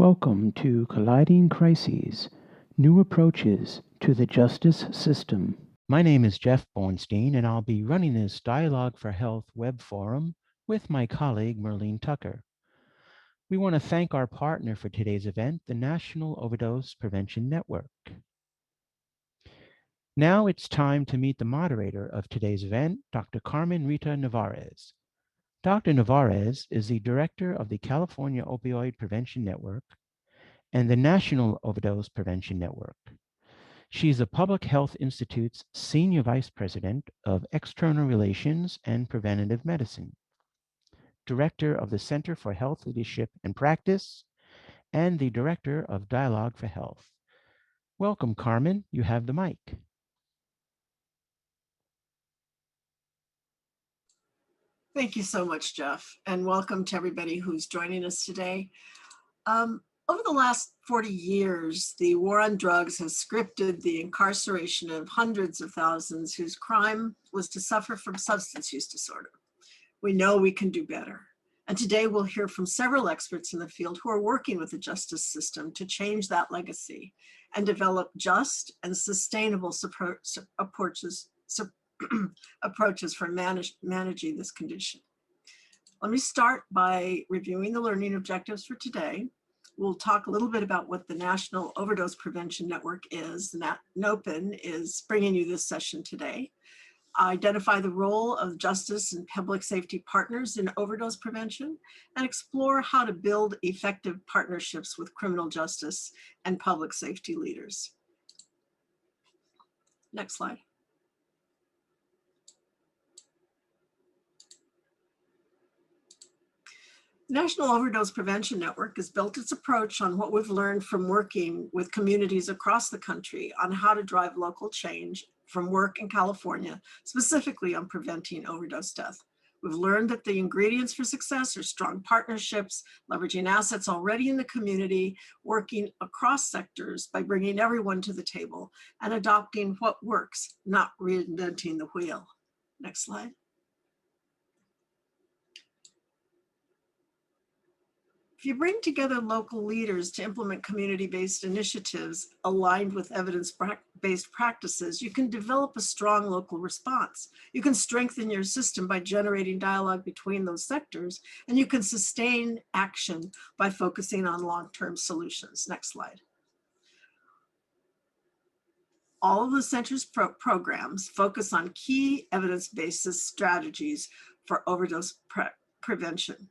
Welcome to Colliding Crises, New Approaches to the Justice System. My name is Jeff Bornstein, and I'll be running this Dialogue for Health web forum with my colleague, Merlene Tucker. We want to thank our partner for today's event, the National Overdose Prevention Network. Now it's time to meet the moderator of today's event, Dr. Carmen Rita Nevarez. Dr. Nevarez is the director of the California Opioid Prevention Network and the National Overdose Prevention Network. She's the Public Health Institute's Senior Vice President of External Relations and Preventative Medicine, Director of the Center for Health Leadership and Practice, and the Director of Dialogue for Health. Welcome, Carmen. You have the mic. Thank you so much, Jeff, and welcome to everybody who's joining us today. Over the last 40 years, the war on drugs has scripted the incarceration of hundreds of thousands whose crime was to suffer from substance use disorder. We know we can do better. And today we'll hear from several experts in the field who are working with the justice system to change that legacy and develop just and sustainable approaches for managing this condition. Let me start by reviewing the learning objectives for today. We'll talk a little bit about what the National Overdose Prevention Network is. NOPN is bringing you this session today. Identify the role of justice and public safety partners in overdose prevention, and explore how to build effective partnerships with criminal justice and public safety leaders. Next slide. National Overdose Prevention Network has built its approach on what we've learned from working with communities across the country on how to drive local change from work in California, specifically on preventing overdose death. We've learned that the ingredients for success are strong partnerships, leveraging assets already in the community, working across sectors by bringing everyone to the table, and adopting what works, not reinventing the wheel. Next slide. If you bring together local leaders to implement community-based initiatives aligned with evidence-based practices, you can develop a strong local response. You can strengthen your system by generating dialogue between those sectors, and you can sustain action by focusing on long-term solutions. Next slide. All of the center's programs focus on key evidence-based strategies for overdose prevention.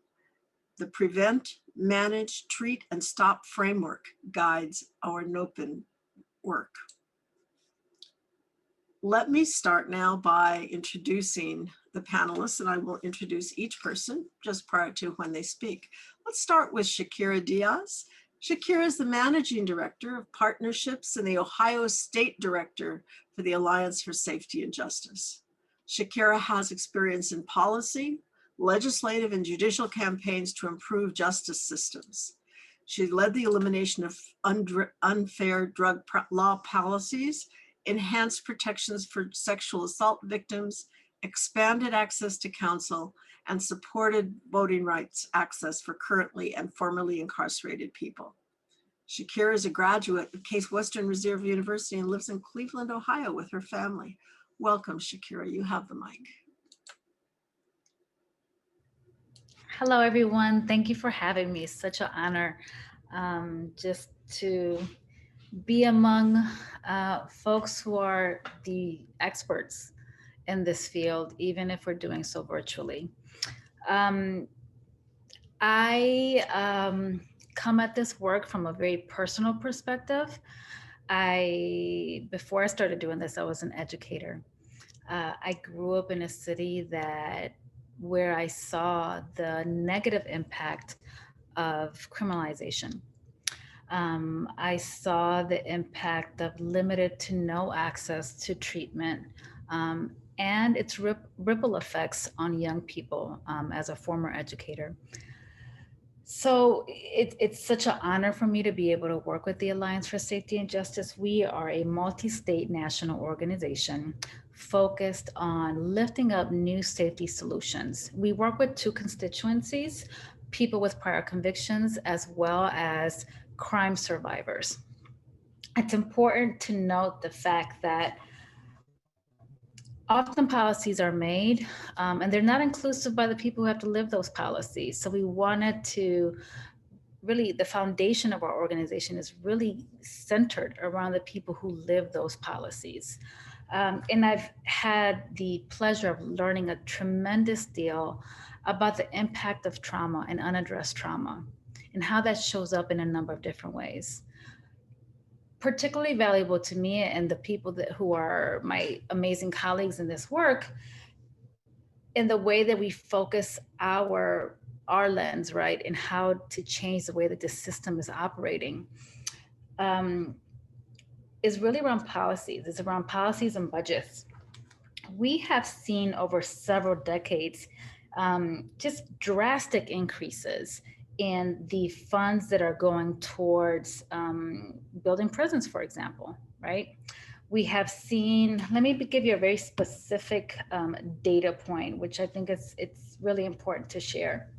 The Prevent, Manage, Treat, and Stop framework guides our NOPN work. Let me start now by introducing the panelists, and I will introduce each person just prior to when they speak. Let's start with Shakira Diaz. Shakira is the Managing Director of Partnerships and the Ohio State Director for the Alliance for Safety and Justice. Shakira has experience in policy, legislative and judicial campaigns to improve justice systems. She led the elimination of unfair drug law policies, enhanced protections for sexual assault victims, expanded access to counsel, and supported voting rights access for currently and formerly incarcerated people. Shakira is a graduate of Case Western Reserve University and lives in Cleveland, Ohio with her family. Welcome, Shakira, you have the mic. Hello, everyone. Thank you for having me. Such an honor just to be among folks who are the experts in this field, even if we're doing so virtually. I come at this work from a very personal perspective. Before I started doing this, I was an educator. I grew up in a city where I saw the negative impact of criminalization. I saw the impact of limited to no access to treatment and its ripple effects on young people as a former educator. So it's such an honor for me to be able to work with the Alliance for Safety and Justice. We are a multi-state national organization focused on lifting up new safety solutions. We work with two constituencies, people with prior convictions, as well as crime survivors. It's important to note the fact that often policies are made and they're not inclusive by the people who have to live those policies. So we wanted to really, the foundation of our organization is really centered around the people who live those policies. And I've had the pleasure of learning a tremendous deal about the impact of trauma and unaddressed trauma and how that shows up in a number of different ways. Particularly valuable to me and the people who are my amazing colleagues in this work, in the way that we focus our lens, right, and how to change the way that the system is operating, is really around policies. It's around policies and budgets. We have seen over several decades just drastic increases in the funds that are going towards building prisons, for example, right? We have seen, let me give you a very specific data point, which I think it's really important to share.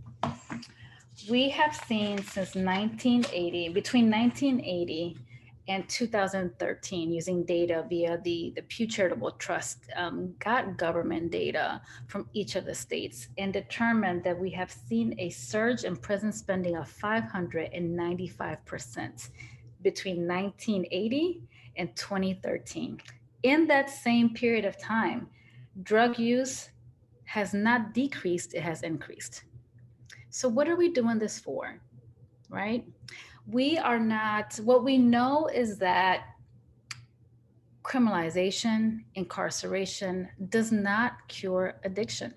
We have seen since 1980, between 1980 and 2013, using data via the Pew Charitable Trust, got government data from each of the states and determined that we have seen a surge in prison spending of 595% between 1980 and 2013. In that same period of time, drug use has not decreased, it has increased. So what are we doing this for, right? We are not, what we know is that criminalization, incarceration does not cure addiction.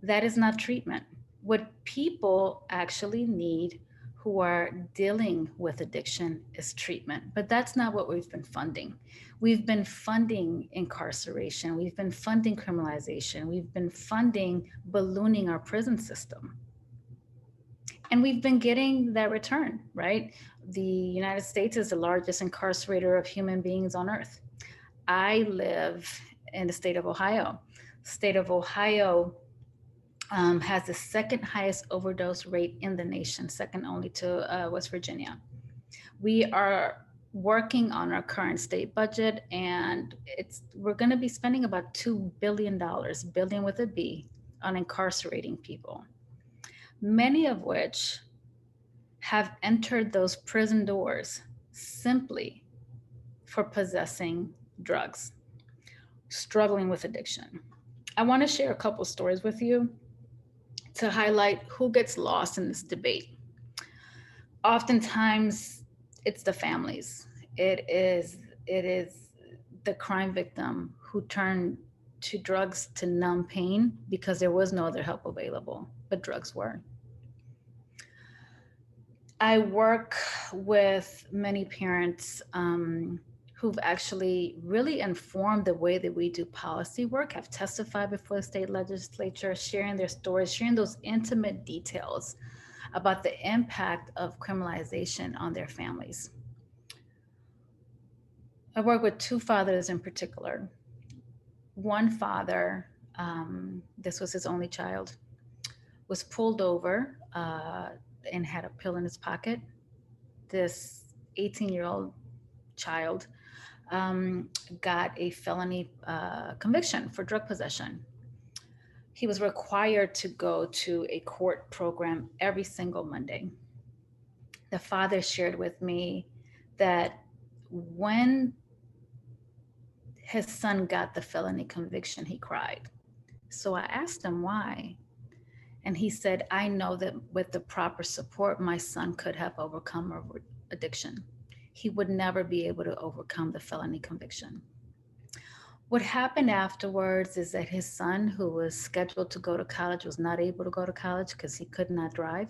That is not treatment. What people actually need who are dealing with addiction is treatment, but that's not what we've been funding. We've been funding incarceration, we've been funding criminalization, we've been funding ballooning our prison system. And we've been getting that return, right? The United States is the largest incarcerator of human beings on earth. I live in the state of Ohio. State of Ohio has the second highest overdose rate in the nation, second only to West Virginia. We are working on our current state budget, and we're going to be spending about $2 billion, billion with a B, on incarcerating people, many of which have entered those prison doors simply for possessing drugs, struggling with addiction. I want to share a couple stories with you to highlight who gets lost in this debate. Oftentimes, it's the families. It is the crime victim who turned to drugs to numb pain because there was no other help available, but drugs were. I work with many parents who've actually really informed the way that we do policy work, have testified before the state legislature, sharing their stories, sharing those intimate details about the impact of criminalization on their families. I work with two fathers in particular. One father, this was his only child, was pulled over and had a pill in his pocket. This 18-year-old child got a felony conviction for drug possession. He was required to go to a court program every single Monday. The father shared with me that when his son got the felony conviction, he cried. So I asked him why. And he said, I know that with the proper support, my son could have overcome addiction. He would never be able to overcome the felony conviction. What happened afterwards is that his son, who was scheduled to go to college, was not able to go to college because he could not drive.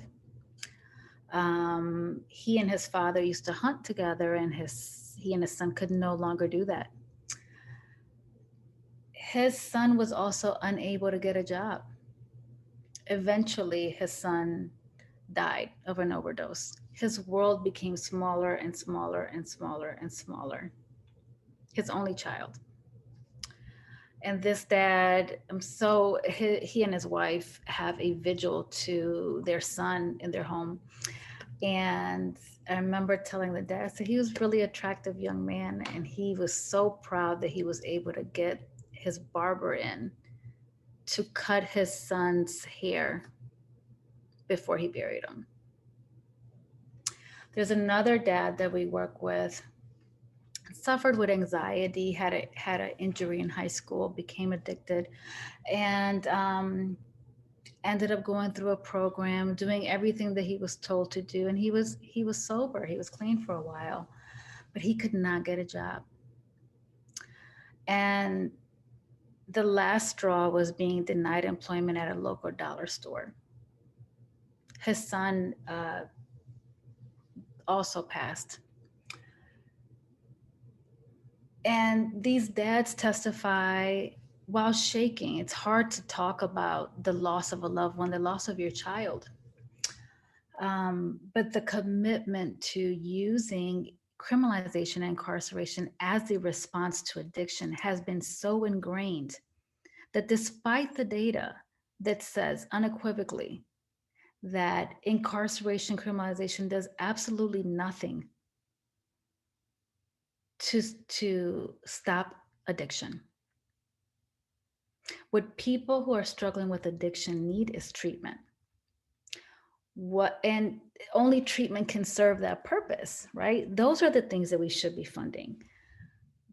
He and his father used to hunt together, and he and his son could no longer do that. His son was also unable to get a job. Eventually, his son died of an overdose. His world became smaller and smaller and smaller and smaller. His only child. And this dad, he and his wife have a vigil to their son in their home. And I remember telling the dad, so he was a really attractive young man, and he was so proud that he was able to get his barber in to cut his son's hair before he buried him. There's another dad that we work with, suffered with anxiety, had an injury in high school, became addicted, and ended up going through a program, doing everything that he was told to do, and he was sober, he was clean for a while, but he could not get a job. And the last straw was being denied employment at a local dollar store. His son also passed. And these dads testify while shaking. It's hard to talk about the loss of a loved one, the loss of your child. But the commitment to using criminalization and incarceration as the response to addiction has been so ingrained that despite the data that says unequivocally that incarceration criminalization does absolutely nothing to stop addiction. What people who are struggling with addiction need is treatment. And only treatment can serve that purpose, right? Those are the things that we should be funding.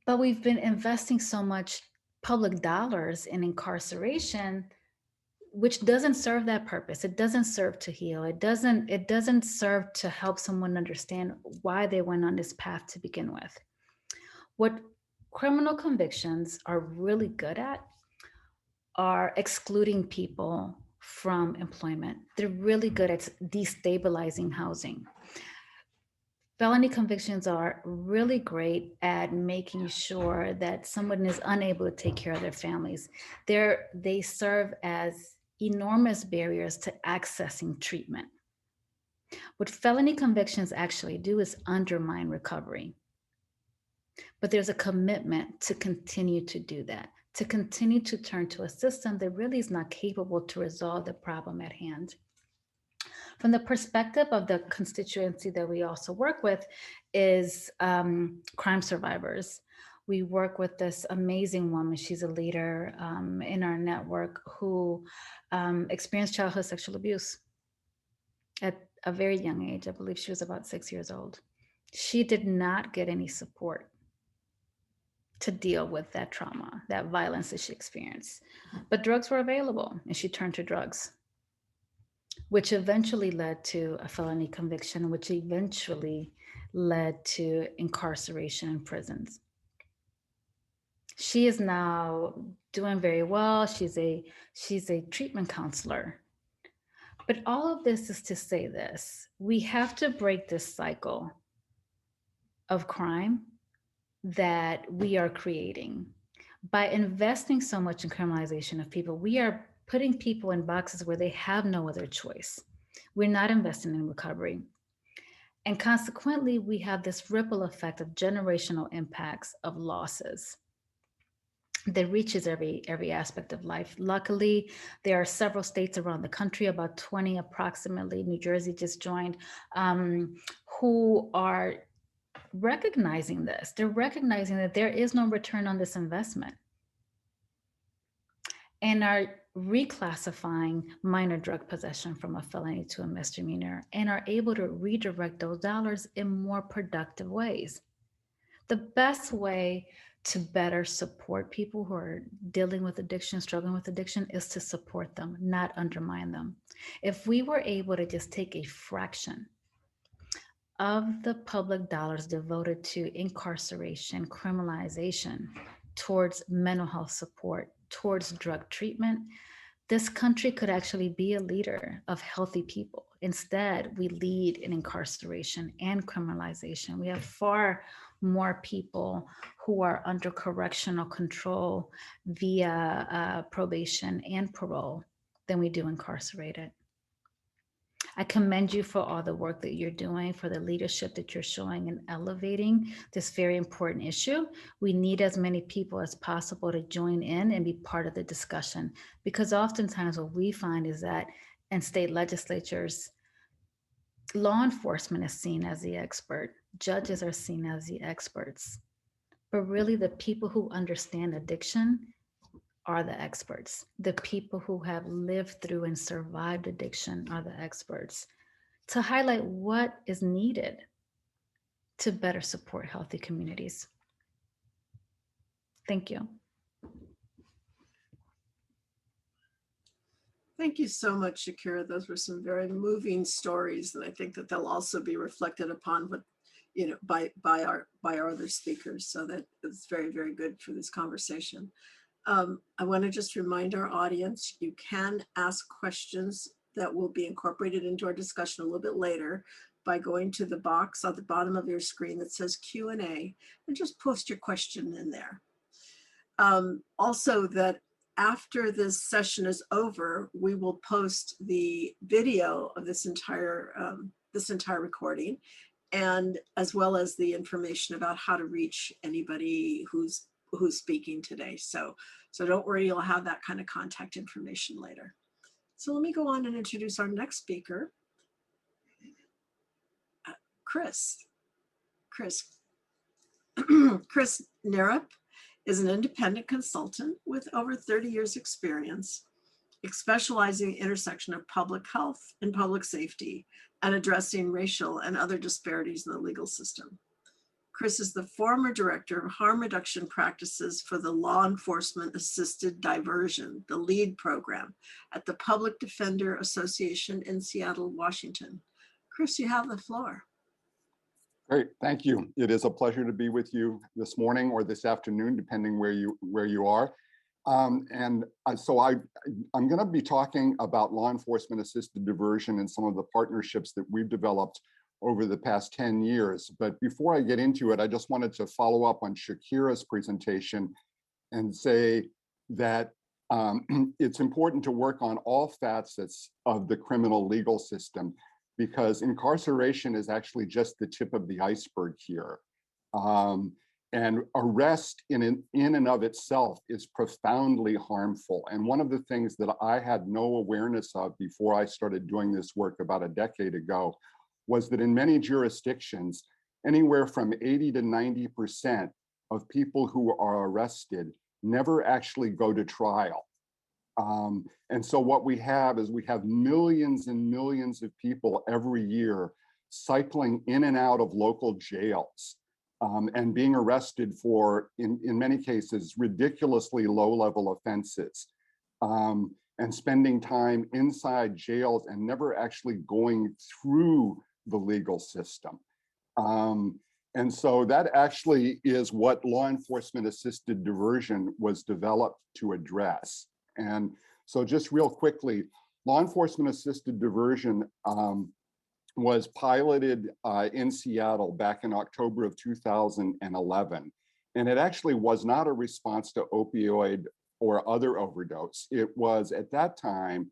But we've been investing so much public dollars in incarceration, which doesn't serve that purpose. It doesn't serve to heal. It doesn't serve to help someone understand why they went on this path to begin with. What criminal convictions are really good at are excluding people from employment. They're really good at destabilizing housing. Felony convictions are really great at making sure that someone is unable to take care of their families. They serve as enormous barriers to accessing treatment. What felony convictions actually do is undermine recovery. But there's a commitment to continue to do that, to continue to turn to a system that really is not capable to resolve the problem at hand. From the perspective of the constituency that we also work with is crime survivors. We work with this amazing woman. She's a leader in our network who experienced childhood sexual abuse at a very young age. I believe she was about 6 years old. She did not get any support to deal with that trauma, that violence that she experienced. But drugs were available, and she turned to drugs, which eventually led to a felony conviction, which eventually led to incarceration in prisons. She is now doing very well. She's a treatment counselor. But all of this is to say this: we have to break this cycle of crime that we are creating. By investing so much in criminalization of people, we are putting people in boxes where they have no other choice. We're not investing in recovery. And consequently, we have this ripple effect of generational impacts of losses that reaches every aspect of life. Luckily, there are several states around the country, about 20 approximately, New Jersey just joined, who are recognizing this. They're recognizing that there is no return on this investment and are reclassifying minor drug possession from a felony to a misdemeanor and are able to redirect those dollars in more productive ways. The best way to better support people who are dealing with addiction, struggling with addiction, is to support them, not undermine them. If we were able to just take a fraction of the public dollars devoted to incarceration, criminalization, towards mental health support, towards drug treatment, this country could actually be a leader of healthy people. Instead, we lead in incarceration and criminalization. We have far more people who are under correctional control via probation and parole than we do incarcerated. I commend you for all the work that you're doing, for the leadership that you're showing in elevating this very important issue. We need as many people as possible to join in and be part of the discussion, because oftentimes what we find is that in state legislatures, law enforcement is seen as the expert, judges are seen as the experts, but really the people who understand addiction are the experts. The people who have lived through and survived addiction are the experts, to highlight what is needed to better support healthy communities. Thank you. Thank you so much, Shakira. Those were some very moving stories, and I think that they'll also be reflected upon what, by our other speakers. So that is very, very good for this conversation. I want to just remind our audience, you can ask questions that will be incorporated into our discussion a little bit later by going to the box at the bottom of your screen that says Q&A and just post your question in there. Also, that after this session is over, we will post the video of this entire recording, and as well as the information about how to reach anybody who's speaking today. So don't worry, you'll have that kind of contact information later. So let me go on and introduce our next speaker, Chris. Chris Nerup is an independent consultant with over 30 years experience, specializing in the intersection of public health and public safety and addressing racial and other disparities in the legal system. Chris is the former director of harm reduction practices for the Law Enforcement Assisted Diversion, the LEAD program at the Public Defender Association in Seattle, Washington. Chris, you have the floor. Great, thank you. It is a pleasure to be with you this morning or this afternoon, depending where you are. So I'm going to be talking about law enforcement assisted diversion and some of the partnerships that we've developed over the past 10 years. But before I get into it, I just wanted to follow up on Shakira's presentation and say that it's important to work on all facets of the criminal legal system, because incarceration is actually just the tip of the iceberg here. And arrest in and of itself is profoundly harmful. And one of the things that I had no awareness of before I started doing this work about a decade ago was that in many jurisdictions, anywhere from 80 to 90% of people who are arrested never actually go to trial. And so what we have is we have millions and millions of people every year cycling in and out of local jails and being arrested for, in many cases, ridiculously low-level offenses, and spending time inside jails and never actually going through the legal system. And so that actually is what law enforcement assisted diversion was developed to address. And so just real quickly, law enforcement assisted diversion was piloted in Seattle back in October of 2011. And it actually was not a response to opioid or other overdose. It was at that time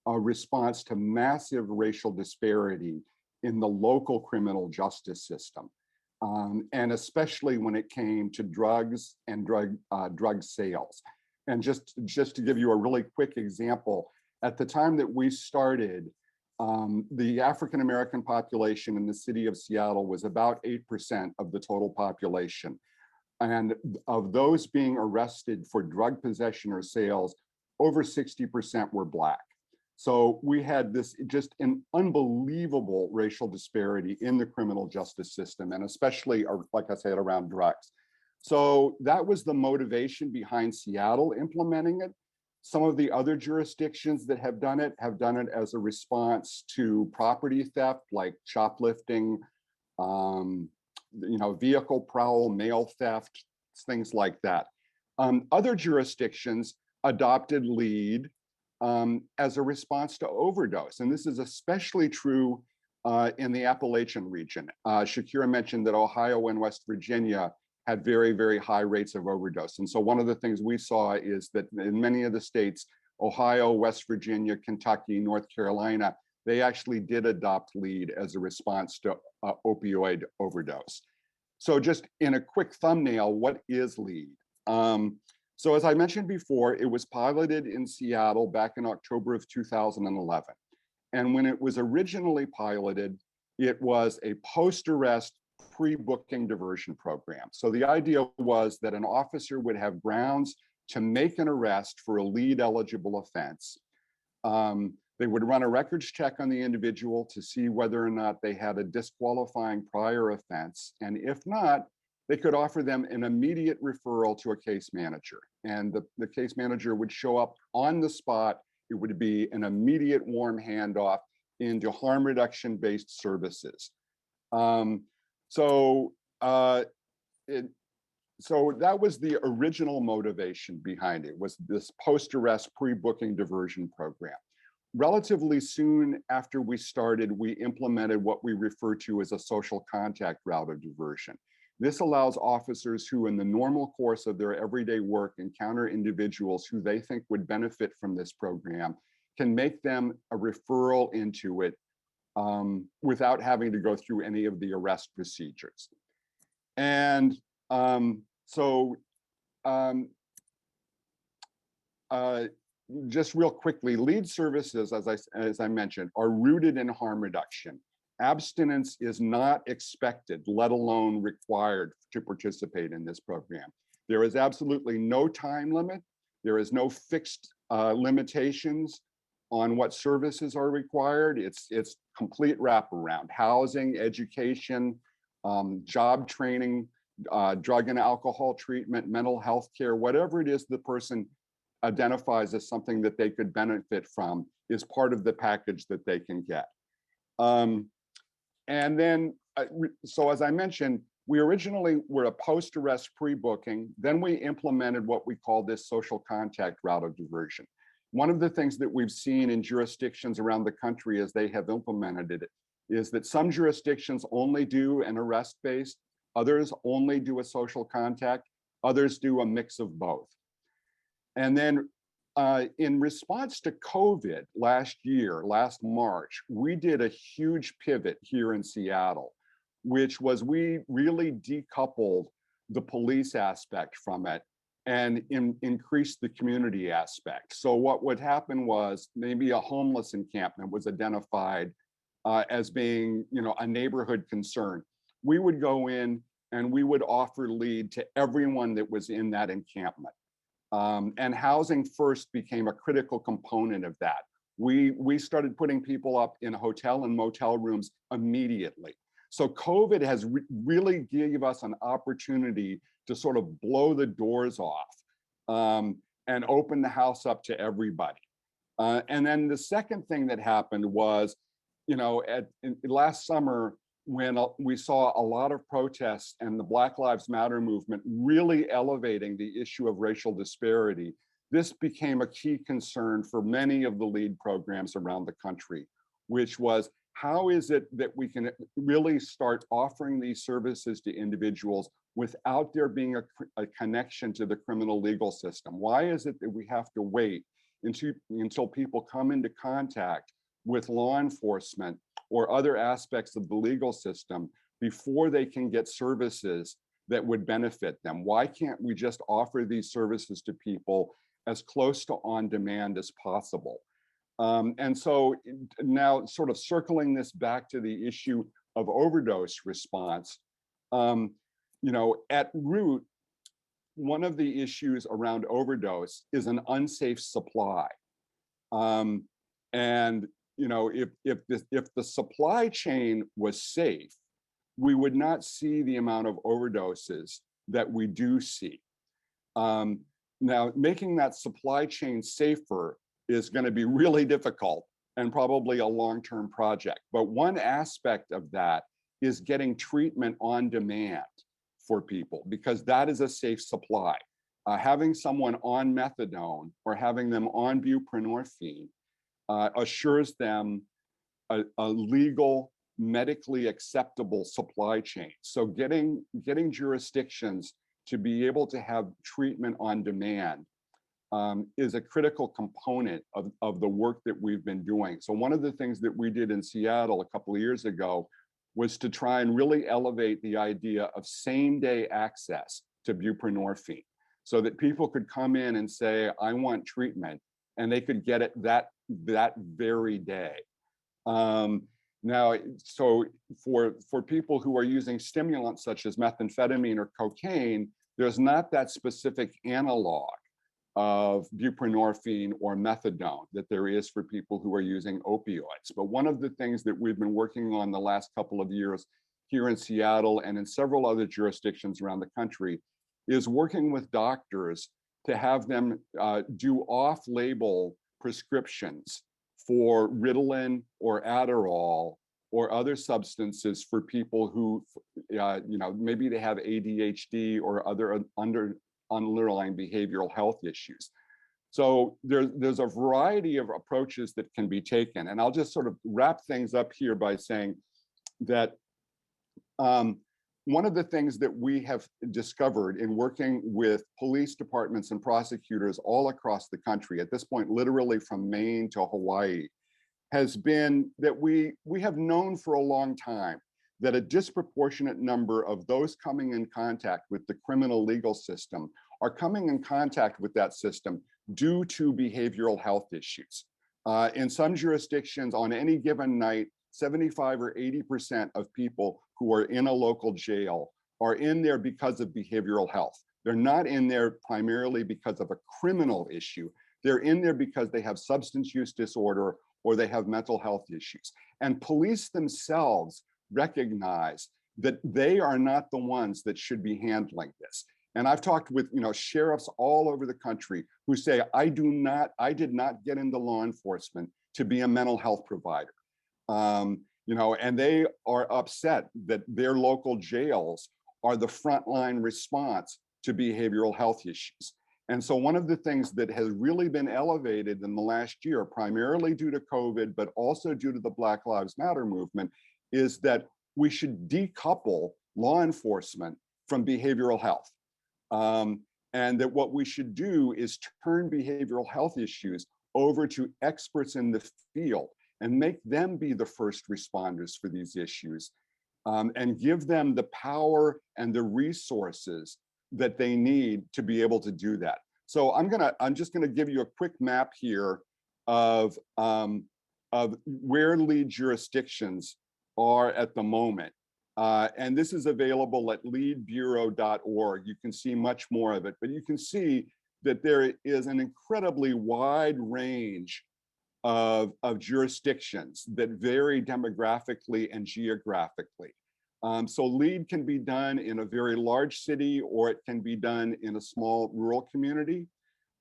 a response to massive racial disparity in the local criminal justice system. And especially when it came to drugs and drug sales. And just to give you a really quick example, at the time that we started, the African-American population in the city of Seattle was about 8% of the total population. And of those being arrested for drug possession or sales, over 60% were Black. So we had this just an unbelievable racial disparity in the criminal justice system, and especially, like I said, around drugs. So that was the motivation behind Seattle implementing it. Some of the other jurisdictions that have done it as a response to property theft, like shoplifting, vehicle prowl, mail theft, things like that. Other jurisdictions adopted LEAD as a response to overdose. And this is especially true in the Appalachian region. Shakira mentioned that Ohio and West Virginia had very, very high rates of overdose. And so one of the things we saw is that in many of the states, Ohio, West Virginia, Kentucky, North Carolina, they actually did adopt lead as a response to opioid overdose. So just in a quick thumbnail, what is lead? So as I mentioned before, it was piloted in Seattle back in October of 2011. And when it was originally piloted, it was a post-arrest pre-booking diversion program. So the idea was that an officer would have grounds to make an arrest for a lead eligible offense. They would run a records check on the individual to see whether or not they had a disqualifying prior offense. And if not, they could offer them an immediate referral to a case manager. And the case manager would show up on the spot. It would be an immediate warm handoff into harm reduction based services. So that was the original motivation behind it, was this post-arrest pre-booking diversion program. Relatively soon after we started, we implemented what we refer to as a social contact route of diversion. This allows officers who in the normal course of their everyday work encounter individuals who they think would benefit from this program, can make them a referral into it without having to go through any of the arrest procedures. And just real quickly, lead services, as I mentioned, are rooted in harm reduction. Abstinence is not expected, let alone required, to participate in this program. There is absolutely no time limit. There is no fixed limitations on what services are required. It's complete wraparound: housing, education, job training, drug and alcohol treatment, mental health care, whatever it is the person identifies as something that they could benefit from is part of the package that they can get. And then, so as I mentioned, we originally were a post-arrest pre-booking. Then we implemented what we call this social contact route of diversion. One of the things that we've seen in jurisdictions around the country as they have implemented it is that some jurisdictions only do an arrest-based, others only do a social contact, others do a mix of both. And then in response to COVID last March, we did a huge pivot here in Seattle, which was we really decoupled the police aspect from it and increased the community aspect. So what would happen was maybe a homeless encampment was identified as being, a neighborhood concern. We would go in and we would offer lead to everyone that was in that encampment. And housing first became a critical component of that. We started putting people up in hotel and motel rooms immediately. So COVID has really gave us an opportunity to sort of blow the doors off and open the house up to everybody. And then the second thing that happened was, last summer, when we saw a lot of protests and the Black Lives Matter movement really elevating the issue of racial disparity, this became a key concern for many of the LEAD programs around the country, which was, how is it that we can really start offering these services to individuals without there being a connection to the criminal legal system? Why is it that we have to wait until people come into contact with law enforcement or other aspects of the legal system before they can get services that would benefit them? Why can't we just offer these services to people as close to on demand as possible? And so now sort of circling this back to the issue of overdose response, at root, one of the issues around overdose is an unsafe supply. If the supply chain was safe, we would not see the amount of overdoses that we do see. Now, making that supply chain safer is going to be really difficult and probably a long-term project. But one aspect of that is getting treatment on demand for people, because that is a safe supply. Having someone on methadone or having them on buprenorphine assures them a legal, medically acceptable supply chain. So getting jurisdictions to be able to have treatment on demand is a critical component of the work that we've been doing. So one of the things that we did in Seattle a couple of years ago was to try and really elevate the idea of same-day access to buprenorphine, so that people could come in and say, I want treatment, and they could get it that very day. Now, so for people who are using stimulants such as methamphetamine or cocaine, there's not that specific analog of buprenorphine or methadone that there is for people who are using opioids. But one of the things that we've been working on the last couple of years here in Seattle and in several other jurisdictions around the country is working with doctors to have them do off-label prescriptions for Ritalin or Adderall or other substances for people who, maybe they have ADHD or other underlying behavioral health issues. So there's a variety of approaches that can be taken. And I'll just sort of wrap things up here by saying that one of the things that we have discovered in working with police departments and prosecutors all across the country, at this point, literally from Maine to Hawaii, has been that we have known for a long time that a disproportionate number of those coming in contact with the criminal legal system are coming in contact with that system due to behavioral health issues. In some jurisdictions, on any given night, 75 or 80% of people who are in a local jail are in there because of behavioral health. They're not in there primarily because of a criminal issue. They're in there because they have substance use disorder or they have mental health issues. And police themselves recognize that they are not the ones that should be handling this. And I've talked with sheriffs all over the country who say, I did not get into law enforcement to be a mental health provider. And they are upset that their local jails are the frontline response to behavioral health issues. And so one of the things that has really been elevated in the last year, primarily due to COVID, but also due to the Black Lives Matter movement, is that we should decouple law enforcement from behavioral health. And that what we should do is turn behavioral health issues over to experts in the field and make them be the first responders for these issues, and give them the power and the resources that they need to be able to do that. So I'm just gonna give you a quick map here of where lead jurisdictions are at the moment. And this is available at leadbureau.org. You can see much more of it, but you can see that there is an incredibly wide range of jurisdictions that vary demographically and geographically. So lead can be done in a very large city, or it can be done in a small rural community.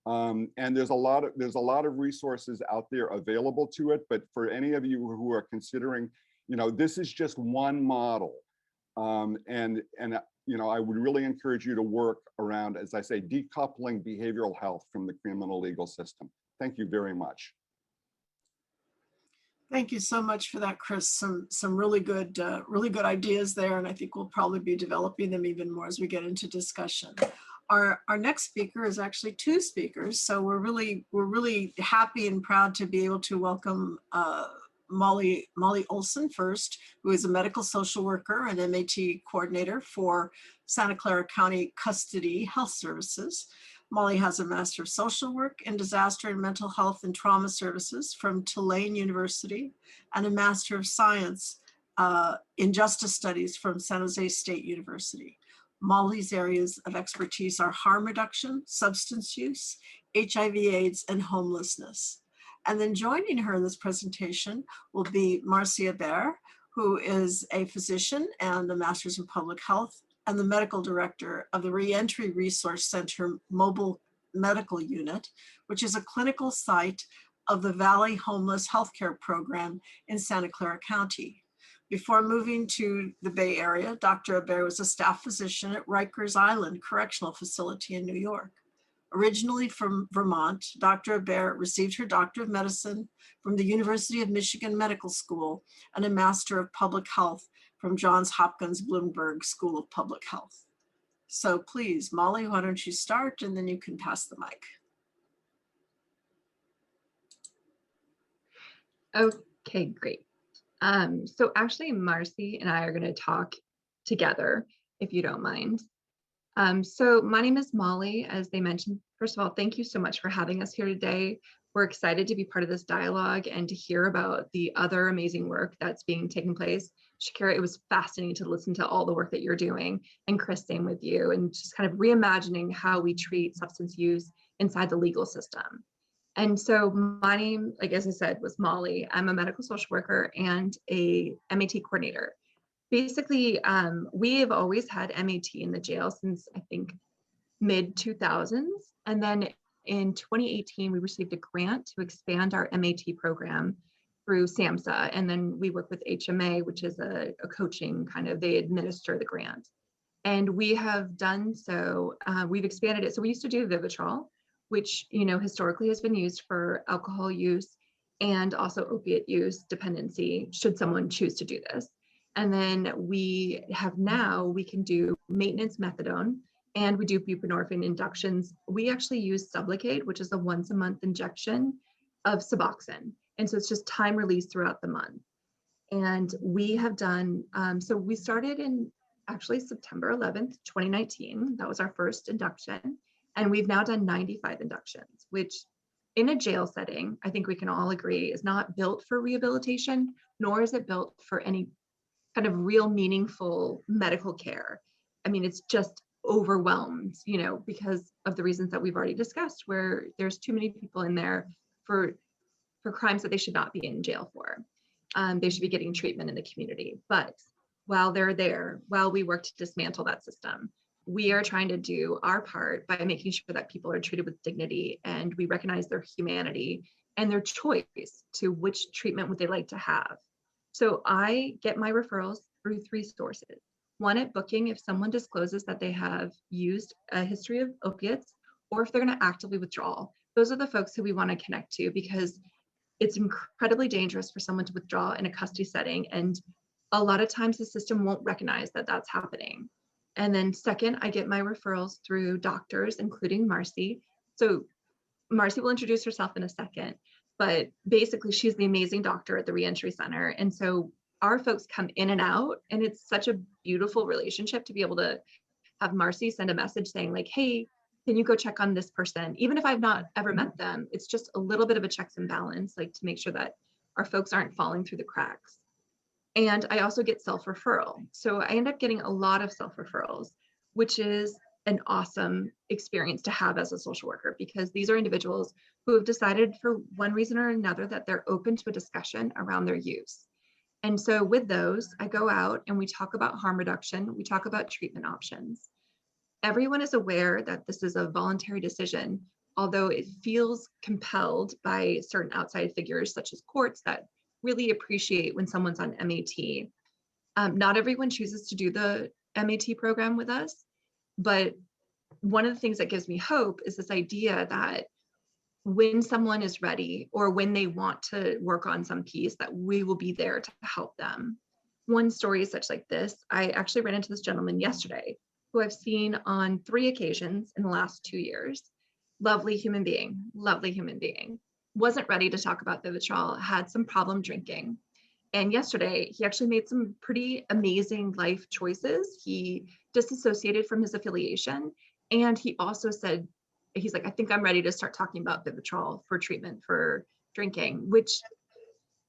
And there's a lot of resources out there available to it. But for any of you who are considering, this is just one model. And I would really encourage you to work around, as I say, decoupling behavioral health from the criminal legal system. Thank you very much. Thank you so much for that, Chris. Some really good ideas there, and I think we'll probably be developing them even more as we get into discussion. Our next speaker is actually two speakers, so we're really happy and proud to be able to welcome Molly Olson first, who is a medical social worker and MAT coordinator for Santa Clara County Custody Health Services. Molly has a Master of Social Work in Disaster and Mental Health and Trauma Services from Tulane University and a Master of Science in Justice Studies from San Jose State University. Molly's areas of expertise are harm reduction, substance use, HIV/AIDS, and homelessness. And then joining her in this presentation will be Marcia Baer, who is a physician and a Master's in Public Health and the medical director of the Reentry Resource Center Mobile Medical Unit, which is a clinical site of the Valley Homeless Healthcare Program in Santa Clara County. Before moving to the Bay Area, Dr. Baer was a staff physician at Rikers Island Correctional Facility in New York. Originally from Vermont, Dr. Baer received her Doctor of Medicine from the University of Michigan Medical School and a Master of Public Health from Johns Hopkins Bloomberg School of Public Health. So please, Molly, why don't you start, and then you can pass the mic. Okay, great. So actually, Marcy and I are going to talk together, if you don't mind. So my name is Molly, as they mentioned. First of all, thank you so much for having us here today. We're excited to be part of this dialogue and to hear about the other amazing work that's being taken place. Shakira, it was fascinating to listen to all the work that you're doing, and Chris, same with you, and just kind of reimagining how we treat substance use inside the legal system. And so my name, like as I said, was Molly. I'm a medical social worker and a MAT coordinator. Basically, we have always had MAT in the jail since I think mid 2000s. And then in 2018, we received a grant to expand our MAT program through SAMHSA. And then we work with HMA, which is a coaching kind of, they administer the grant. And we have done so, we've expanded it. So we used to do Vivitrol, which, you know, historically has been used for alcohol use and also opiate use dependency, should someone choose to do this. And then we have now, we can do maintenance methadone, and we do buprenorphine inductions. We actually use Sublocade, which is a once a month injection of Suboxone. And so it's just time release throughout the month. And we have done, so we started in actually September 11th, 2019. That was our first induction. And we've now done 95 inductions, which in a jail setting, I think we can all agree is not built for rehabilitation, nor is it built for any kind of real meaningful medical care. I mean, it's just overwhelmed, you know, because of the reasons that we've already discussed, where there's too many people in there for crimes that they should not be in jail for. They should be getting treatment in the community. But while they're there, while we work to dismantle that system, we are trying to do our part by making sure that people are treated with dignity, and we recognize their humanity and their choice to which treatment would they like to have. So I get my referrals through 3 sources. One, at booking, if someone discloses that they have used a history of opiates, or if they're going to actively withdraw. Those are the folks who we want to connect to, because it's incredibly dangerous for someone to withdraw in a custody setting. And a lot of times the system won't recognize that that's happening. And then second, I get my referrals through doctors, including Marcy. So Marcy will introduce herself in a second, but basically she's the amazing doctor at the reentry center. And so our folks come in and out, and it's such a beautiful relationship to be able to have Marcy send a message saying like, hey, can you go check on this person? Even if I've not ever met them, it's just a little bit of a checks and balance, like to make sure that our folks aren't falling through the cracks. And I also get self-referral. So I end up getting a lot of self-referrals, which is an awesome experience to have as a social worker, because these are individuals who have decided for one reason or another that they're open to a discussion around their use. And so with those, I go out and we talk about harm reduction. We talk about treatment options. Everyone is aware that this is a voluntary decision, although it feels compelled by certain outside figures such as courts that really appreciate when someone's on MAT. Not everyone chooses to do the MAT program with us, but one of the things that gives me hope is this idea that when someone is ready or when they want to work on some piece, that we will be there to help them. One story is such like this. I actually ran into this gentleman yesterday who I've seen on 3 occasions in the last 2 years. Lovely human being, lovely human being. Wasn't ready to talk about Vivitrol, had some problem drinking. And yesterday, he actually made some pretty amazing life choices. He disassociated from his affiliation. And he also said, he's like, I think I'm ready to start talking about Vivitrol for treatment for drinking, which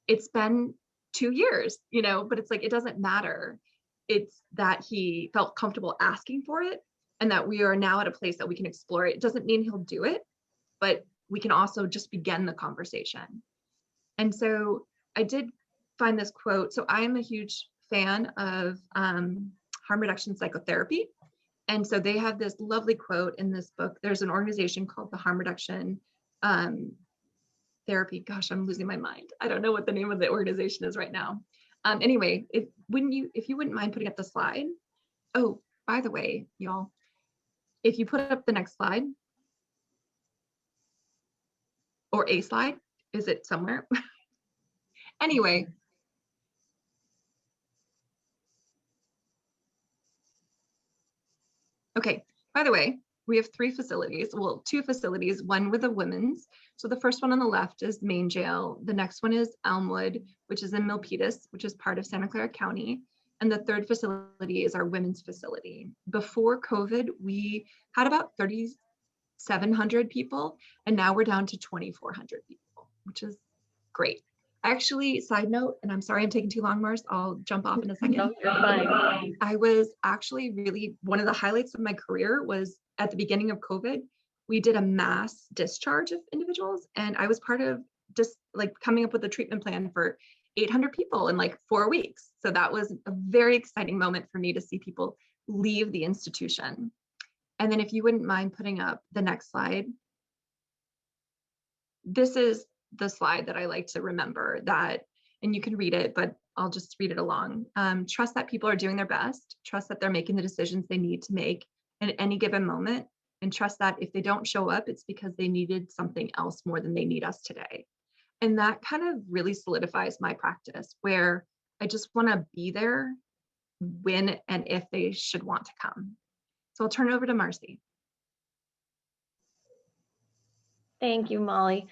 it's been 2 years, you know, but it's like, it doesn't matter. It's that he felt comfortable asking for it, and that we are now at a place that we can explore it. It doesn't mean he'll do it, but we can also just begin the conversation. And so I did find this quote. So I am a huge fan of harm reduction psychotherapy. And so they have this lovely quote in this book. There's an organization called the Harm Reduction Therapy. Gosh, I'm losing my mind. I don't know what the name of the organization is right now. Anyway, if you wouldn't mind putting up the slide. Oh, by the way, y'all, if you put up the next slide, or a slide, is it somewhere? Anyway. Okay, by the way, We have 3 facilities, well, 2 facilities, one with a women's. So the first one on the left is Main Jail. The next one is Elmwood, which is in Milpitas, which is part of Santa Clara County. And the third facility is our women's facility. Before COVID, we had about 3,700 people, and now we're down to 2,400 people, which is great. Actually, side note, and I'm sorry I'm taking too long, Mars, I'll jump off in a second. No, you're fine. I was actually really, one of the highlights of my career was at the beginning of COVID, we did a mass discharge of individuals, and I was part of just like coming up with a treatment plan for 800 people in like 4 weeks. So that was a very exciting moment for me to see people leave the institution. And then if you wouldn't mind putting up the next slide. This is the slide that I like to remember that, and you can read it, but I'll just read it along. Trust that people are doing their best, trust that they're making the decisions they need to make at any given moment, and trust that if they don't show up, it's because they needed something else more than they need us today. And that kind of really solidifies my practice, where I just want to be there when and if they should want to come. So I'll turn it over to Marcy. Thank you, Molly.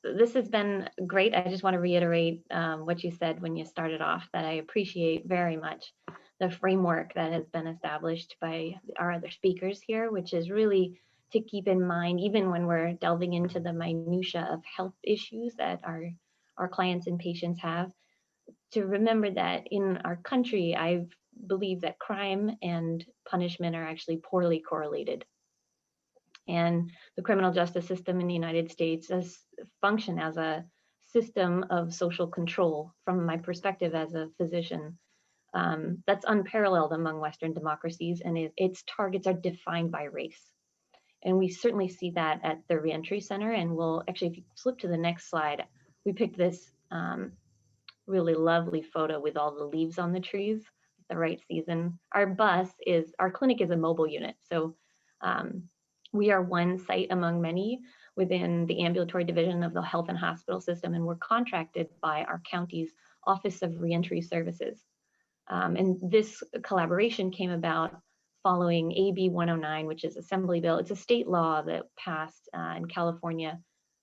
This has been great. I just want to reiterate what you said when you started off, that I appreciate very much the framework that has been established by our other speakers here, which is really to keep in mind, even when we're delving into the minutia of health issues that our clients and patients have, to remember that in our country, I believe that crime and punishment are actually poorly correlated. And the criminal justice system in the United States does function as a system of social control, from my perspective as a physician. That's unparalleled among Western democracies, and its targets are defined by race. And we certainly see that at the Reentry Center. And we'll actually, if you flip to the next slide, we picked this really lovely photo with all the leaves on the trees, the right season. Our clinic is a mobile unit. So we are one site among many within the ambulatory division of the health and hospital system, and we're contracted by our county's Office of Reentry Services. And this collaboration came about following AB 109, which is Assembly Bill. It's a state law that passed in California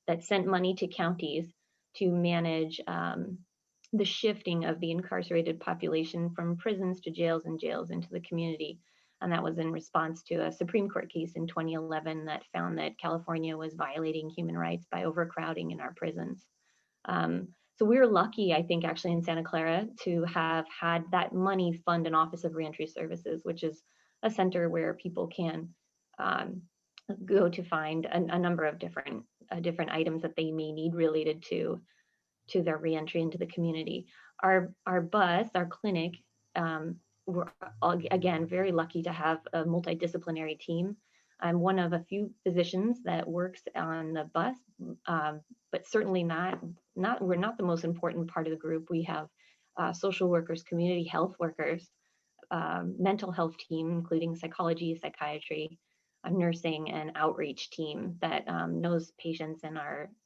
that sent money to counties to manage the shifting of the incarcerated population from prisons to jails and jails into the community. And that was in response to a Supreme Court case in 2011 that found that California was violating human rights by overcrowding in our prisons. So we're lucky, I think, actually in Santa Clara to have had that money fund an Office of Reentry Services, which is a center where people can go to find a number of different items that they may need related to their reentry into the community. Our clinic, we're again very lucky to have a multidisciplinary team. I'm one of a few physicians that works on the bus, but certainly we're not the most important part of the group. We have social workers, community health workers, mental health team, including psychology, psychiatry, nursing, and outreach team that knows patients in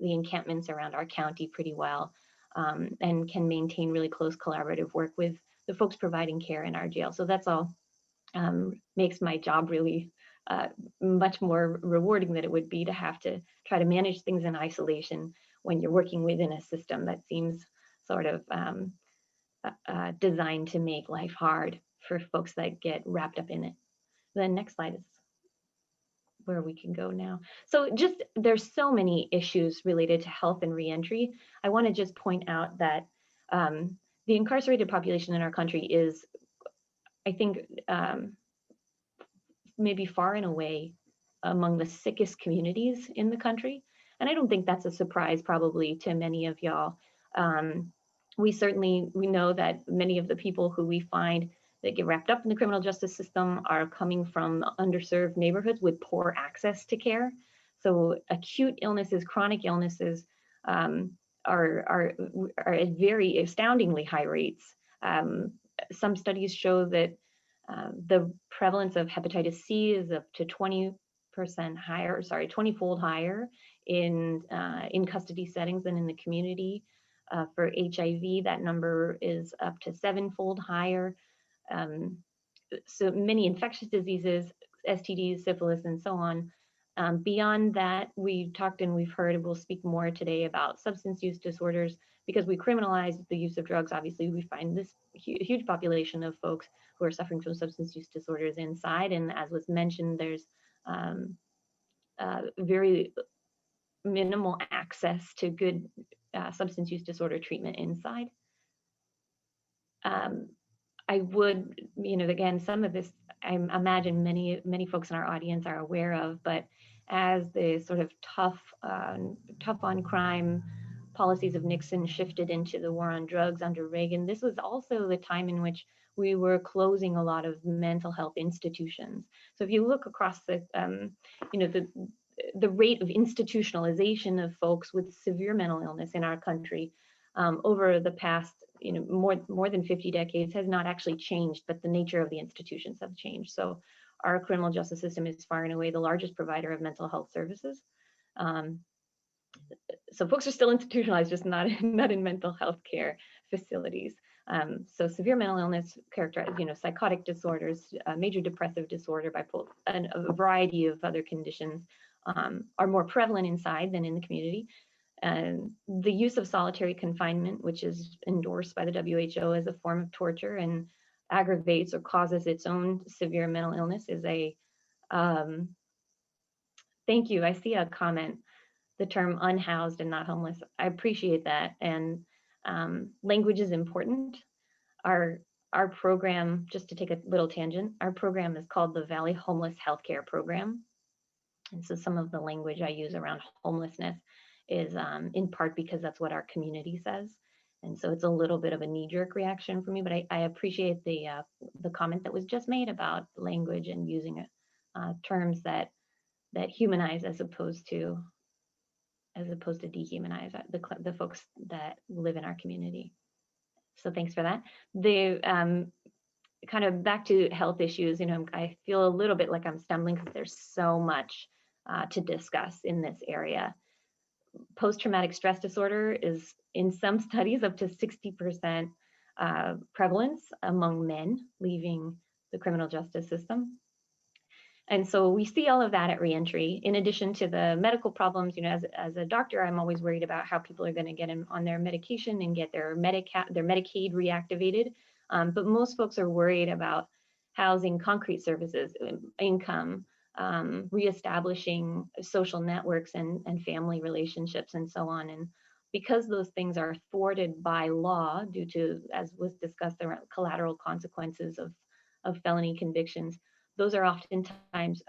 the encampments around our county pretty well, and can maintain really close collaborative work with the folks providing care in our jail. So that's all makes my job really much more rewarding than it would be to have to try to manage things in isolation when you're working within a system that seems sort of designed to make life hard for folks that get wrapped up in it. The next slide is where we can go now. So there's so many issues related to health and reentry. I want to just point out that the incarcerated population in our country is, I think, maybe far and away among the sickest communities in the country. And I don't think that's a surprise probably to many of y'all. We know that many of the people who we find that get wrapped up in the criminal justice system are coming from underserved neighborhoods with poor access to care. So acute illnesses, chronic illnesses are at very astoundingly high rates. Some studies show that the prevalence of hepatitis C is up to 20% higher, 20-fold higher in custody settings than in the community. For HIV, that number is up to 7-fold higher. So many infectious diseases, STDs, syphilis, and so on. Beyond that, we've talked and we've heard, we'll speak more today about substance use disorders. Because we criminalize the use of drugs, obviously we find this huge population of folks who are suffering from substance use disorders inside. And as was mentioned, there's very minimal access to good substance use disorder treatment inside. I would, again, some of this, I imagine many folks in our audience are aware of, but as the sort of tough on crime policies of Nixon shifted into the war on drugs under Reagan, this was also the time in which we were closing a lot of mental health institutions. So if you look across the rate of institutionalization of folks with severe mental illness in our country over the past more than 50 decades has not actually changed, but the nature of the institutions have changed. So our criminal justice system is far and away the largest provider of mental health services. So folks are still institutionalized, just not in mental health care facilities. So severe mental illness characterized, psychotic disorders, major depressive disorder, bipolar, and a variety of other conditions are more prevalent inside than in the community. And the use of solitary confinement, which is endorsed by the WHO as a form of torture and aggravates or causes its own severe mental illness, is a, thank you, I see a comment, the term unhoused and not homeless. I appreciate that. And language is important. Our program, just to take a little tangent, our program is called the Valley Homeless Healthcare Program. And so some of the language I use around homelessness is in part because that's what our community says. And so it's a little bit of a knee-jerk reaction for me, but I appreciate the comment that was just made about language and using terms that humanize as opposed to dehumanize the folks that live in our community. So thanks for that. The kind of back to health issues, I feel a little bit like I'm stumbling because there's so much to discuss in this area. Post-traumatic stress disorder is in some studies up to 60% prevalence among men leaving the criminal justice system. And so we see all of that at reentry, in addition to the medical problems. As a doctor, I'm always worried about how people are going to get on their medication and get their Medicaid reactivated. But most folks are worried about housing, concrete services, income, reestablishing social networks and family relationships and so on. And because those things are thwarted by law due to, as was discussed, the collateral consequences of felony convictions, those are oftentimes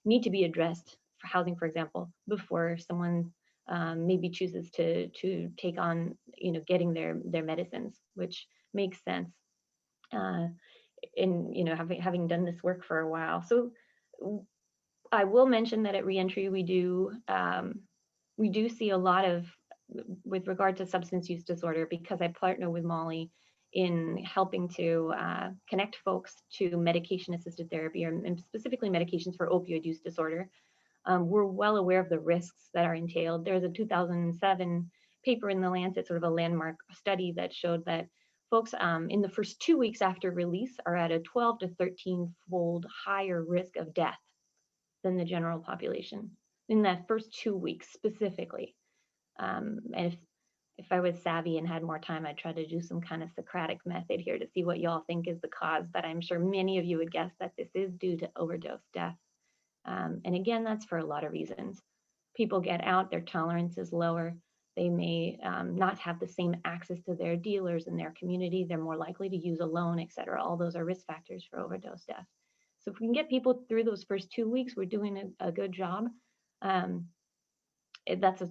need to be addressed for housing, for example, before someone maybe chooses to take on, getting their medicines, which makes sense. Having done this work for a while. So I will mention that at reentry, we do see a lot of, with regard to substance use disorder, because I partner with Molly in helping to connect folks to medication-assisted therapy, and specifically medications for opioid use disorder. We're well aware of the risks that are entailed. There's a 2007 paper in The Lancet, sort of a landmark study, that showed that folks in the first 2 weeks after release are at a 12 to 13-fold higher risk of death than the general population in that first 2 weeks specifically. And if I was savvy and had more time, I'd try to do some kind of Socratic method here to see what y'all think is the cause, but I'm sure many of you would guess that this is due to overdose death. And again, that's for a lot of reasons. People get out, their tolerance is lower. They may not have the same access to their dealers in their community. They're more likely to use alone, et cetera. All those are risk factors for overdose death. So if we can get people through those first 2 weeks, we're doing a good job. That's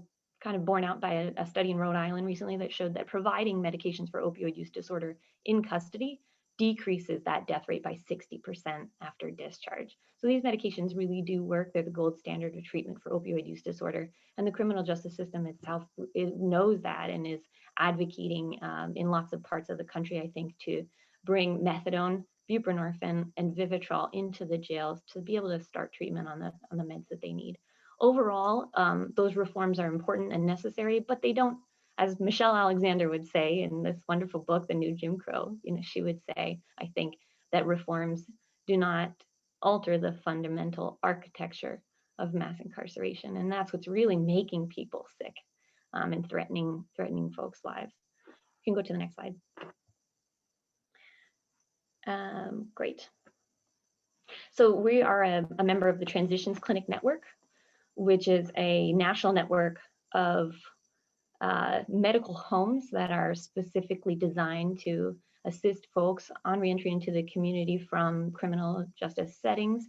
kind of borne out by a study in Rhode Island recently that showed that providing medications for opioid use disorder in custody decreases that death rate by 60% after discharge. So these medications really do work. They're the gold standard of treatment for opioid use disorder. And the criminal justice system itself knows that and is advocating in lots of parts of the country, I think, to bring methadone, buprenorphine, and Vivitrol into the jails to be able to start treatment on the meds that they need. Overall, those reforms are important and necessary, but they don't, as Michelle Alexander would say in this wonderful book, The New Jim Crow, she would say, I think, that reforms do not alter the fundamental architecture of mass incarceration. And that's what's really making people sick and threatening folks' lives. You can go to the next slide. Great. So we are a member of the Transitions Clinic Network, which is a national network of medical homes that are specifically designed to assist folks on reentry into the community from criminal justice settings.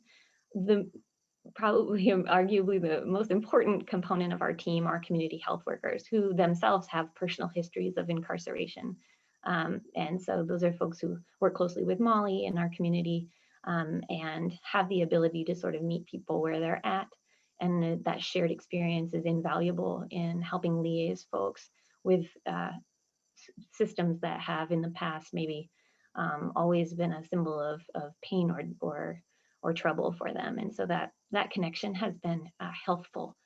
Probably arguably the most important component of our team are community health workers who themselves have personal histories of incarceration. And so those are folks who work closely with Molly in our community and have the ability to sort of meet people where they're at. And that shared experience is invaluable in helping liaise folks with systems that have in the past maybe always been a symbol of pain or trouble for them. And so that connection has been helpful.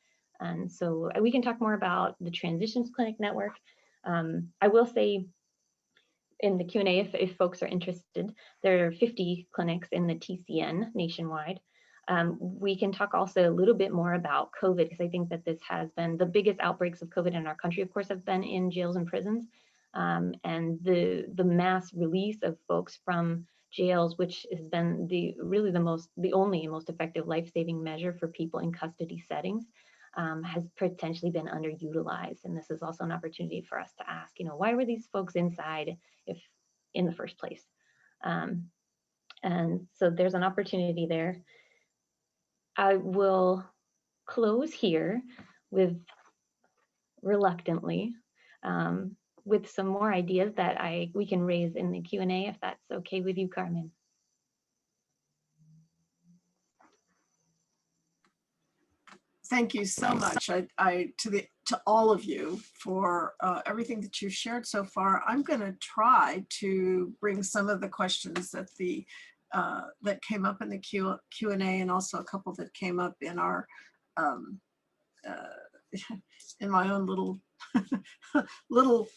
And so we can talk more about the Transitions Clinic Network. I will say in the Q&A, if folks are interested, there are 50 clinics in the TCN nationwide. We can talk also a little bit more about COVID, because I think that this has been the biggest outbreaks of COVID in our country, of course, have been in jails and prisons. And the mass release of folks from jails, which has been the only most effective life-saving measure for people in custody settings, has potentially been underutilized. And this is also an opportunity for us to ask, why were these folks inside if in the first place? And so there's an opportunity there. I will close here with, reluctantly, with some more ideas that we can raise in the Q&A, if that's okay with you, Carmen. Thank you so much to all of you for everything that you've shared so far. I'm going to try to bring some of the questions that that came up in the Q&A, and also a couple that came up in our in my own little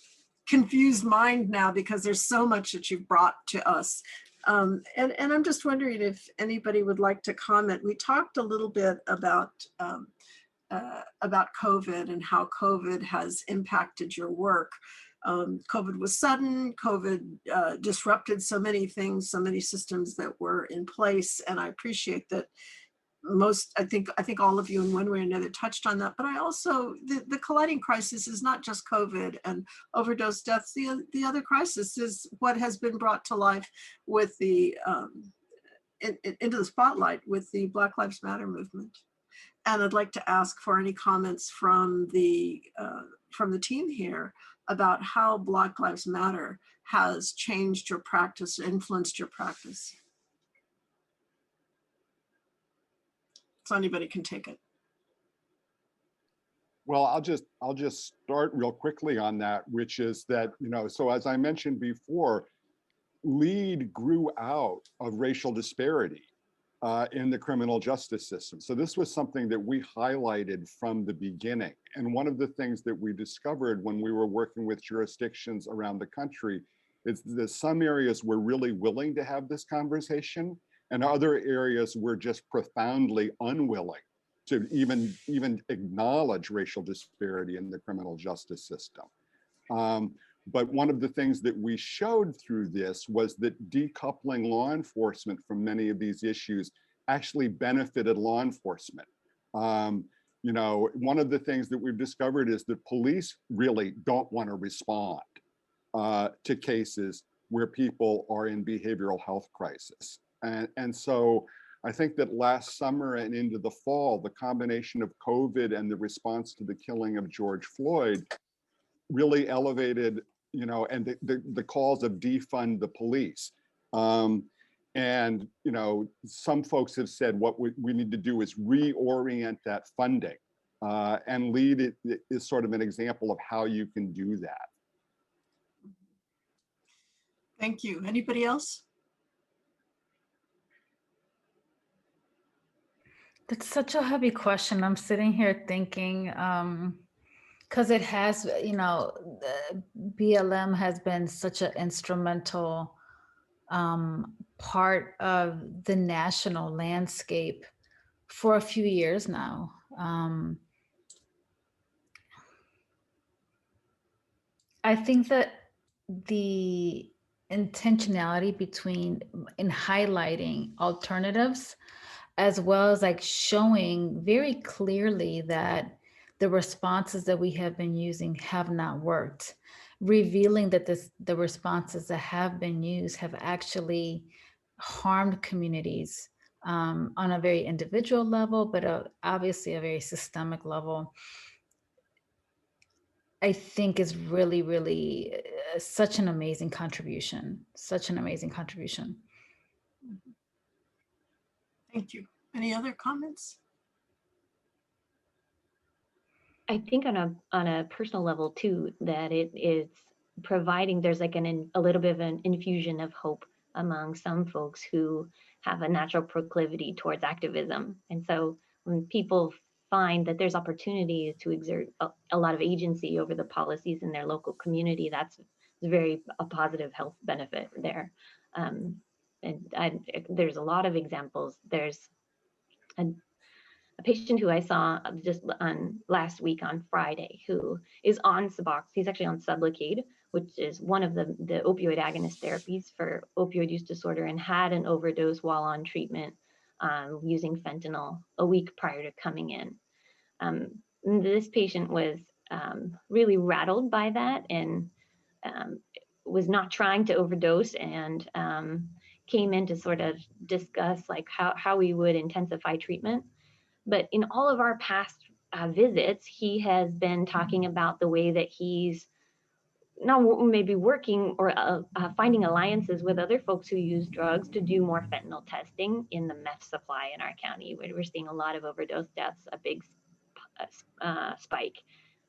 confused mind now, because there's so much that you've brought to us. And I'm just wondering if anybody would like to comment. We talked a little bit about COVID and how COVID has impacted your work. COVID was sudden. COVID disrupted so many things, so many systems that were in place. And I appreciate that I think all of you in one way or another touched on that. But I also, the colliding crisis is not just COVID and overdose deaths. The other crisis is what has been brought to life with the into the spotlight with the Black Lives Matter movement. And I'd like to ask for any comments from the team here about how Black Lives Matter has changed your practice, influenced your practice. So anybody can take it. Well, I'll just start real quickly on that, which is that, so as I mentioned before, LEAD grew out of racial disparity in the criminal justice system. So this was something that we highlighted from the beginning. And one of the things that we discovered when we were working with jurisdictions around the country is that some areas were really willing to have this conversation, and other areas were just profoundly unwilling to even acknowledge racial disparity in the criminal justice system. But one of the things that we showed through this was that decoupling law enforcement from many of these issues actually benefited law enforcement. One of the things that we've discovered is that police really don't want to respond to cases where people are in behavioral health crisis. And so I think that last summer and into the fall, the combination of COVID and the response to the killing of George Floyd really elevated, and the calls of defund the police. And some folks have said what we need to do is reorient that funding. And LEAD is sort of an example of how you can do that. Thank you. Anybody else? That's such a heavy question. I'm sitting here thinking, because it has, BLM has been such an instrumental part of the national landscape for a few years now. I think that the intentionality in highlighting alternatives, as well as like showing very clearly that the responses that we have been using have not worked, revealing that the responses that have been used have actually harmed communities on a very individual level, but obviously a very systemic level. I think is really, really such an amazing contribution, such an amazing contribution. Thank you. Any other comments? I think on a personal level too, that it is providing, there's like a little bit of an infusion of hope among some folks who have a natural proclivity towards activism. And so when people find that there's opportunities to exert a lot of agency over the policies in their local community, that's a positive health benefit there. There's a lot of examples. There's a patient who I saw just on last week on Friday, who is on Suboxone. He's actually on Sublocade, which is one of the opioid agonist therapies for opioid use disorder, and had an overdose while on treatment using fentanyl a week prior to coming in. This patient was really rattled by that and was not trying to overdose, and came in to sort of discuss like how we would intensify treatment. But in all of our past visits, he has been talking about the way that he's now maybe working or finding alliances with other folks who use drugs to do more fentanyl testing in the meth supply in our county, where we're seeing a lot of overdose deaths, a big spike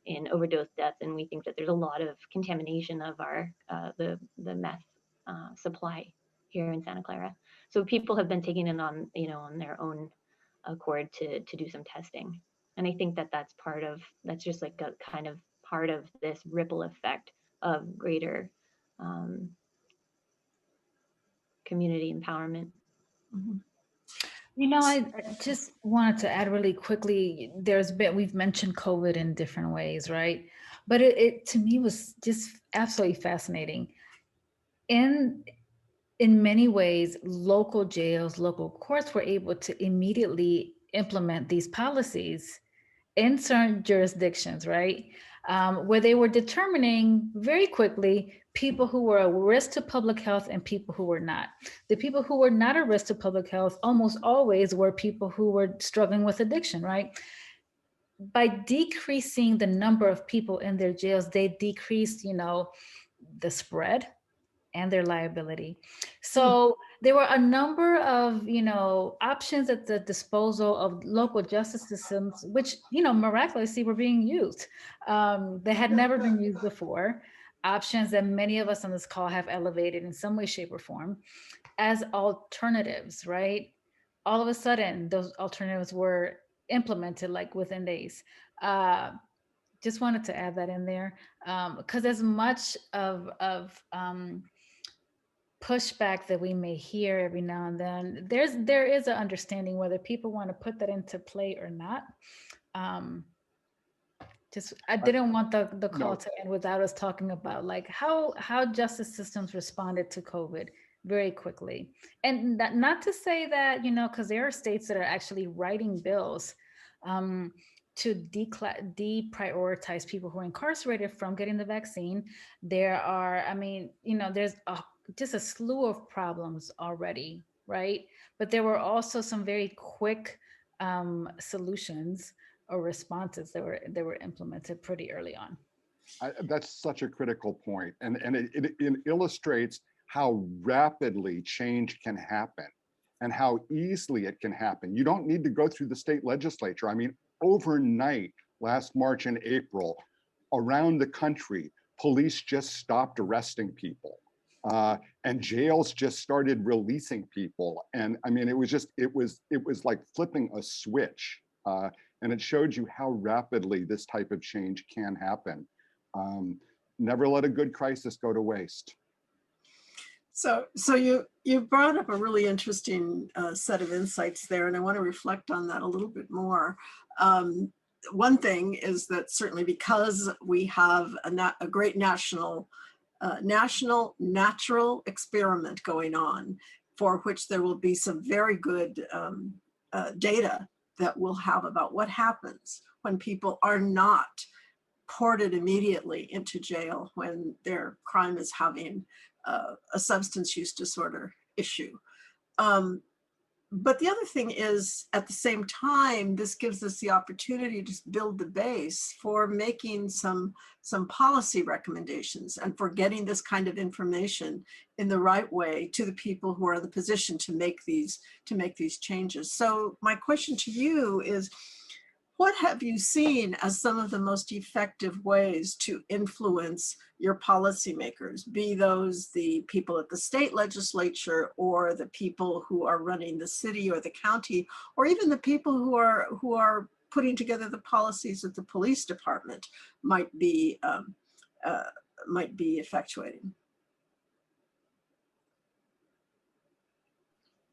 in overdose deaths. And we think that there's a lot of contamination of our the meth supply here in Santa Clara. So people have been taking it on, on their own accord to do some testing. And I think that that's just like a kind of part of this ripple effect of greater community empowerment. Mm-hmm. I just wanted to add really quickly, we've mentioned COVID in different ways, right? But it to me was just absolutely fascinating. In many ways, local jails, local courts were able to immediately implement these policies in certain jurisdictions, right? Where they were determining very quickly people who were a risk to public health and people who were not. The people who were not a risk to public health almost always were people who were struggling with addiction, right? By decreasing the number of people in their jails, they decreased, the spread and their liability. So there were a number of, options at the disposal of local justice systems, which, miraculously were being used. They had never been used before. Options that many of us on this call have elevated in some way, shape, or form as alternatives, right? All of a sudden, those alternatives were implemented like within days. Just wanted to add that in there, because as much of pushback that we may hear every now and then, there is an understanding whether people want to put that into play or not. I didn't want the call to end without us talking about like how justice systems responded to COVID very quickly. And not to say that, because there are states that are actually writing bills to deprioritize people who are incarcerated from getting the vaccine. There are, there's just a slew of problems already, right? But there were also some very quick solutions or responses that were implemented pretty early on. That's such a critical point. And it illustrates how rapidly change can happen and how easily it can happen. You don't need to go through the state legislature. I mean, overnight, last March and April, around the country, police just stopped arresting people. And jails just started releasing people. And I mean, it was like flipping a switch. And it showed you how rapidly this type of change can happen. Never let a good crisis go to waste. So you brought up a really interesting set of insights there, and I want to reflect on that a little bit more. One thing is that certainly because we have a great national natural experiment going on, for which there will be some very good data that we'll have about what happens when people are not ported immediately into jail when their crime is having a substance use disorder issue. But the other thing is, at the same time, this gives us the opportunity to build the base for making some policy recommendations and for getting this kind of information in the right way to the people who are in the position to make these changes. So my question to you is, what have you seen as some of the most effective ways to influence your policymakers, be those the people at the state legislature or the people who are running the city or the county, or even the people who are putting together the policies that the police department might be effectuating?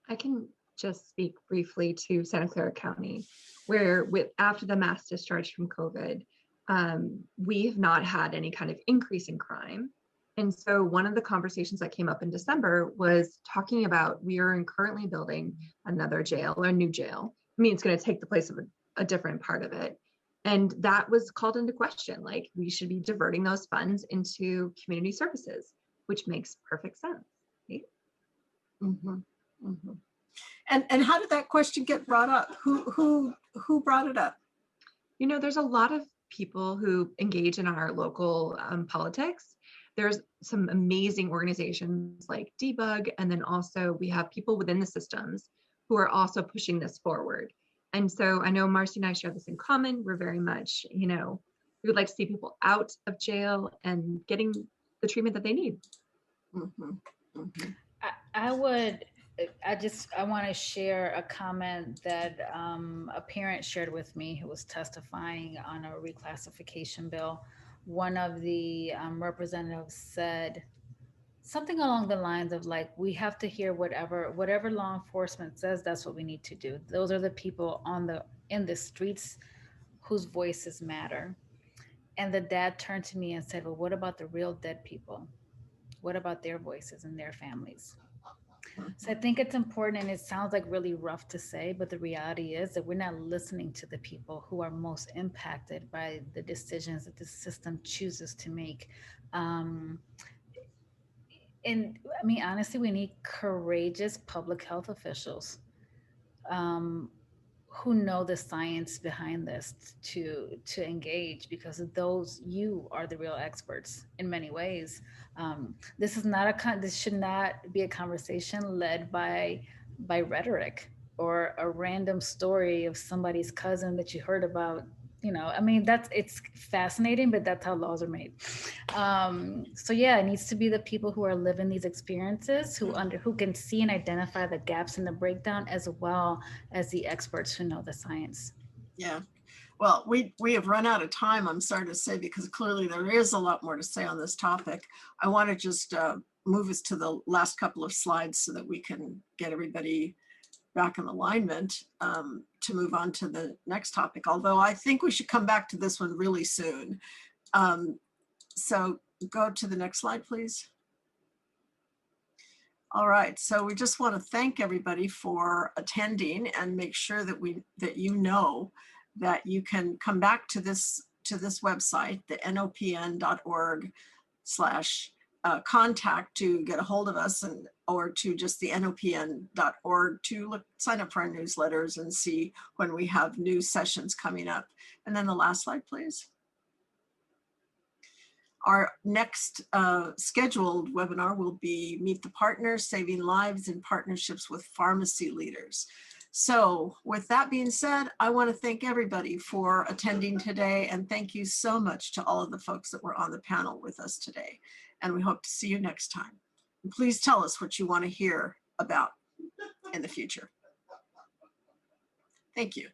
I can just speak briefly to Santa Clara County, where after the mass discharge from COVID, we have not had any kind of increase in crime. And so one of the conversations that came up in December was talking about, we are currently building another jail, or a new jail. I mean, it's going to take the place of a different part of it. And that was called into question, like we should be diverting those funds into community services, which makes perfect sense. Right? Mm-hmm. Mm-hmm. And how did that question get brought up? Who brought it up? You know, there's a lot of people who engage in our local politics. There's some amazing organizations like Debug, and then also we have people within the systems who are also pushing this forward. And so I know Marcy and I share this in common. We're very much, we would like to see people out of jail and getting the treatment that they need. Mm-hmm. Mm-hmm. I want to share a comment that a parent shared with me who was testifying on a reclassification bill. One of the representatives said something along the lines of, like, we have to hear whatever law enforcement says, that's what we need to do. Those are the people in the streets whose voices matter. And the dad turned to me and said, well, what about the real dead people? What about their voices and their families? So I think it's important, and it sounds like really rough to say, but the reality is that we're not listening to the people who are most impacted by the decisions that the system chooses to make. And I mean, honestly, we need courageous public health officials who know the science behind this to engage, because you are the real experts in many ways. This should not be a conversation led by rhetoric or a random story of somebody's cousin that you heard about. I mean, it's fascinating, but that's how laws are made. So yeah, it needs to be the people who are living these experiences, who can see and identify the gaps in the breakdown, as well as the experts who know the science. Yeah. Well, we have run out of time, I'm sorry to say, because clearly there is a lot more to say on this topic. I want to just move us to the last couple of slides so that we can get everybody back in alignment to move on to the next topic. Although I think we should come back to this one really soon. So go to the next slide, please. All right, so we just want to thank everybody for attending, and make sure that you know that you can come back to this website, the nopn.org/contact, to get a hold of us, or to just the nopn.org to sign up for our newsletters and see when we have new sessions coming up. And then the last slide, please. Our next scheduled webinar will be Meet the Partners, Saving Lives in Partnerships with Pharmacy Leaders. So with that being said, I want to thank everybody for attending today, and thank you so much to all of the folks that were on the panel with us today. And we hope to see you next time. And please tell us what you want to hear about in the future. Thank you.